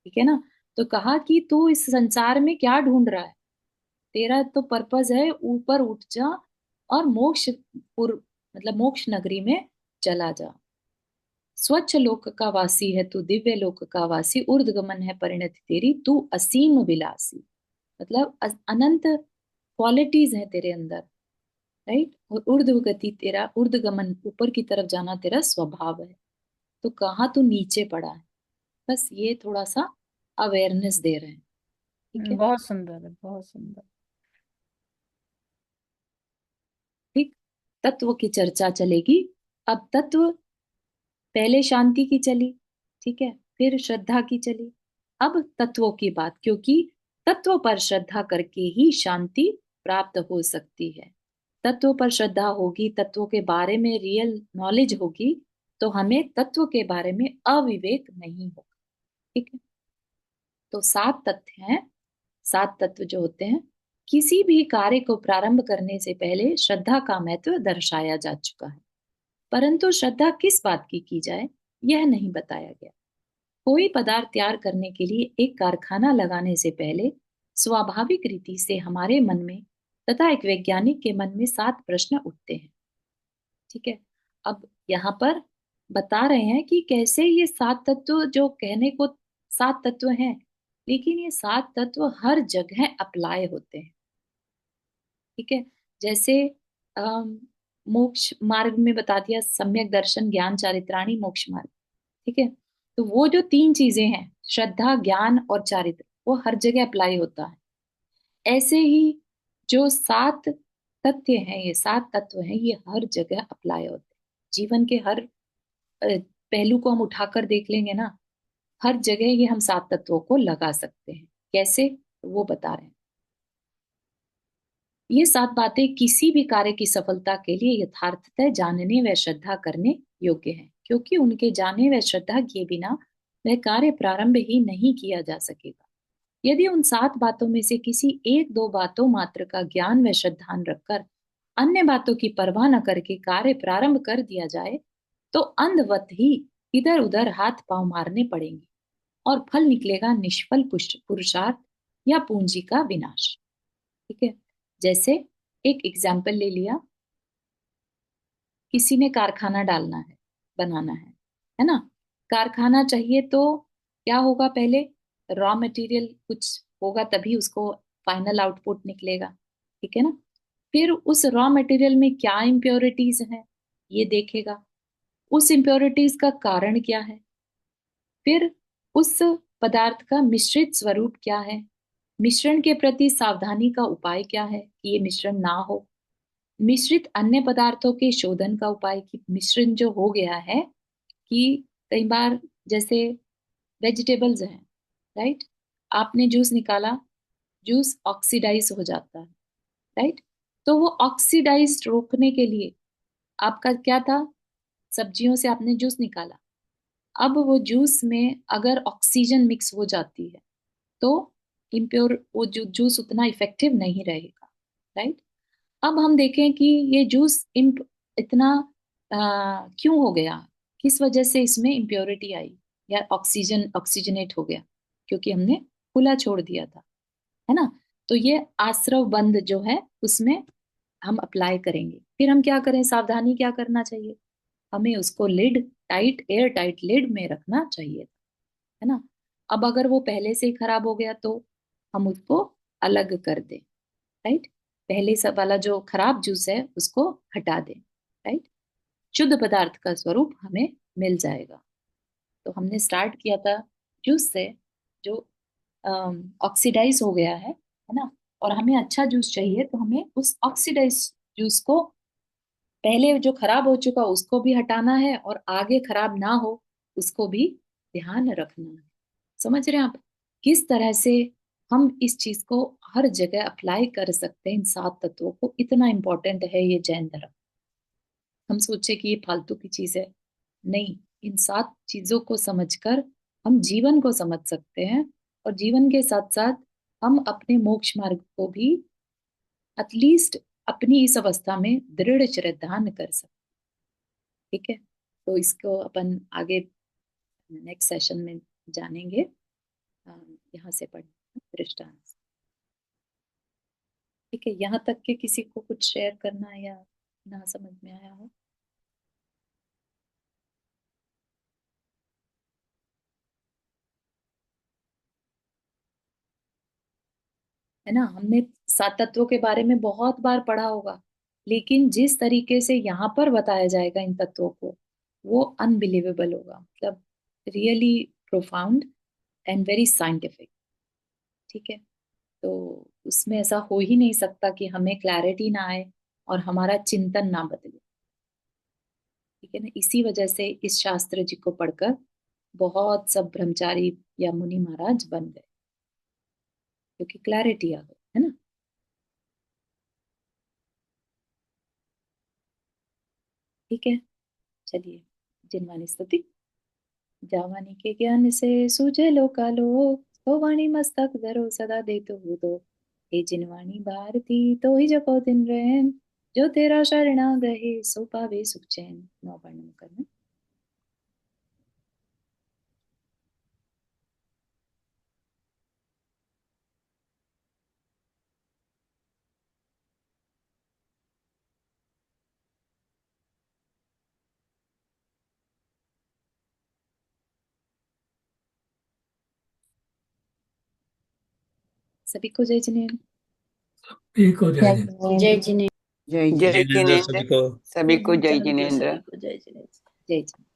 ठीक है ना। तो कहा कि तू इस संसार में क्या ढूंढ रहा है, तेरा तो पर्पस है ऊपर उठ जा और मोक्षपुर मतलब मोक्ष नगरी में चला जा। स्वच्छ लोक का वासी है तू, दिव्य लोक का वासी, ऊर्ध्वगमन है परिणति तेरी, तू असीम विलासी। मतलब अनंत क्वालिटीज हैं तेरे अंदर, राइट। और ऊर्ध्व गति तेरा, ऊर्ध्वगमन ऊपर की तरफ जाना तेरा स्वभाव है। तो कहाँ तू नीचे पड़ा है, बस ये थोड़ा सा अवेयरनेस दे रहे हैं, ठीक है। बहुत सुंदर है, बहुत सुंदर। ठीक, तत्व की चर्चा चलेगी। अब तत्व, पहले शांति की चली, ठीक है, फिर श्रद्धा की चली, अब तत्वों की बात, क्योंकि तत्व पर श्रद्धा करके ही शांति प्राप्त हो सकती है। तत्व पर श्रद्धा होगी, तत्वों के बारे में रियल नॉलेज होगी, तो हमें तत्व के बारे में अविवेक नहीं होगा, ठीक है। तो 7 तथ्य हैं। 7 तत्व जो होते हैं, किसी भी कार्य को प्रारंभ करने से पहले श्रद्धा का महत्व दर्शाया जा चुका है, परंतु श्रद्धा किस बात की जाए यह नहीं बताया गया। कोई पदार्थ तैयार करने के लिए एक कारखाना लगाने से पहले स्वाभाविक रीति से हमारे मन में तथा एक वैज्ञानिक के मन में 7 प्रश्न उठते हैं, ठीक है। अब यहाँ पर बता रहे हैं कि कैसे ये 7 तत्व, जो कहने को 7 तत्व हैं, लेकिन ये 7 तत्व हर जगह अप्लाई होते हैं, ठीक है। जैसे अम, मोक्ष मार्ग में बता दिया, सम्यक दर्शन ज्ञान चारित्राणी मोक्ष मार्ग, ठीक है। तो वो जो 3 चीजें हैं, श्रद्धा ज्ञान और चारित्र, वो हर जगह अप्लाई होता है। ऐसे ही जो 7 तथ्य हैं, ये 7 तत्व हैं, ये हर जगह अप्लाई होते हैं। जीवन के हर पहलू को हम उठाकर देख लेंगे ना, हर जगह ये हम 7 तत्वों को लगा सकते हैं। कैसे, वो बता रहे हैं। ये 7 बातें किसी भी कार्य की सफलता के लिए यथार्थतः जानने व श्रद्धा करने योग्य हैं, क्योंकि उनके जाने व श्रद्धा किए बिना वह कार्य प्रारंभ ही नहीं किया जा सकेगा। यदि उन 7 बातों में से किसी 1-2 बातों मात्र का ज्ञान व श्रद्धान रखकर अन्य बातों की परवाह न करके कार्य प्रारंभ कर दिया जाए, तो अंधवत ही इधर उधर हाथ पांव मारने पड़ेंगे और फल निकलेगा निष्फल पुरुषार्थ या पूंजी का विनाश, ठीक है। जैसे एक एग्जाम्पल ले लिया, किसी ने कारखाना डालना है, बनाना है ना। कारखाना चाहिए तो क्या होगा, पहले रॉ मटेरियल कुछ होगा, तभी उसको फाइनल आउटपुट निकलेगा, ठीक है ना। फिर उस रॉ मटेरियल में क्या इम्प्योरिटीज हैं ये देखेगा, उस इम्प्योरिटीज का कारण क्या है, फिर उस पदार्थ का मिश्रित स्वरूप क्या है, मिश्रण के प्रति सावधानी का उपाय क्या है कि ये मिश्रण ना हो, मिश्रित अन्य पदार्थों के शोधन का उपाय कि मिश्रण जो हो गया है, कि कई बार जैसे वेजिटेबल्स हैं, राइट, आपने जूस निकाला, जूस ऑक्सीडाइज हो जाता है, राइट। तो वो ऑक्सीडाइज रोकने के लिए आपका क्या था, सब्जियों से आपने जूस निकाला, अब वो जूस में अगर ऑक्सीजन मिक्स हो जाती है तो इम्प्योर वो जूस उतना इफेक्टिव नहीं रहेगा, राइट। अब हम देखें कि ये जूस इतना क्यों हो गया, किस वजह से इसमें इम्प्योरिटी आई या ऑक्सीजनेट हो गया, क्योंकि हमने खुला छोड़ दिया था, है ना। तो ये आश्रव बंद जो है उसमें हम अप्लाई करेंगे। फिर हम क्या करें, सावधानी क्या करना चाहिए, हमें उसको lid tight, air tight lid में रखना चाहिए, है ना। अब अगर वो पहले से ही खराब हो गया तो हम उसको अलग कर दें, राइट। पहले सब वाला जो खराब जूस है उसको हटा दें, राइट। शुद्ध पदार्थ का स्वरूप हमें मिल जाएगा। तो हमने स्टार्ट किया था जूस से, जो ऑक्सीडाइज हो गया है ना। और हमें अच्छा जूस चाहिए तो हमें उस ऑक्सीडाइज जूस को, पहले जो खराब हो चुका उसको भी हटाना है और आगे खराब ना हो उसको भी ध्यान रखना है। समझ रहे हैं आप किस तरह से हम इस चीज को हर जगह अप्लाई कर सकते हैं। इन 7 तत्वों को, इतना इंपॉर्टेंट है ये जैन धर्म। हम सोचे कि ये फालतू की चीज है, नहीं, इन 7 चीजों को समझकर हम जीवन को समझ सकते हैं, और जीवन के साथ साथ हम अपने मोक्ष मार्ग को भी एटलीस्ट अपनी इस अवस्था में दृढ़ श्रद्धान कर सकते। ठीक है, तो इसको अपन आगे नेक्स्ट सेशन में जानेंगे। यहाँ से पढ़ना दृष्टांत। ठीक है, यहाँ तक के किसी को कुछ शेयर करना है या ना समझ में आया हो? है ना, हमने 7 तत्वों के बारे में बहुत बार पढ़ा होगा, लेकिन जिस तरीके से यहाँ पर बताया जाएगा इन तत्वों को, वो अनबिलीवेबल होगा, मतलब really profound and very scientific. ठीक है, तो उसमें ऐसा हो ही नहीं सकता कि हमें क्लैरिटी ना आए और हमारा चिंतन ना बदले। ठीक है ना, इसी वजह से इस शास्त्र जी को पढ़कर बहुत सब ब्रह्मचारी या मुनि महाराज बन गए, क्योंकि क्लैरिटी आ गई, है ना। ठीक है, चलिए। जिनवानी स्तुति। जावानी के ज्ञान से सूझे लोकालोक, तो वाणी मस्तक धरो सदा दे तो दो। हे जिनवानी भारती तो ही जपो दिन रैन, जो तेरा शरणागहे सो पावे सुख चैन। 9 वर्णन करना। सभी को जय जिनेन्द्र। एक हो जाए जय जिनेन्द्र। जय जिनेन्द्र जिनेन्द्र। सभी को सभी को जय सभी जिनेन्द्र। को जय जिनेन्द्र। जय जिनेन्द्र।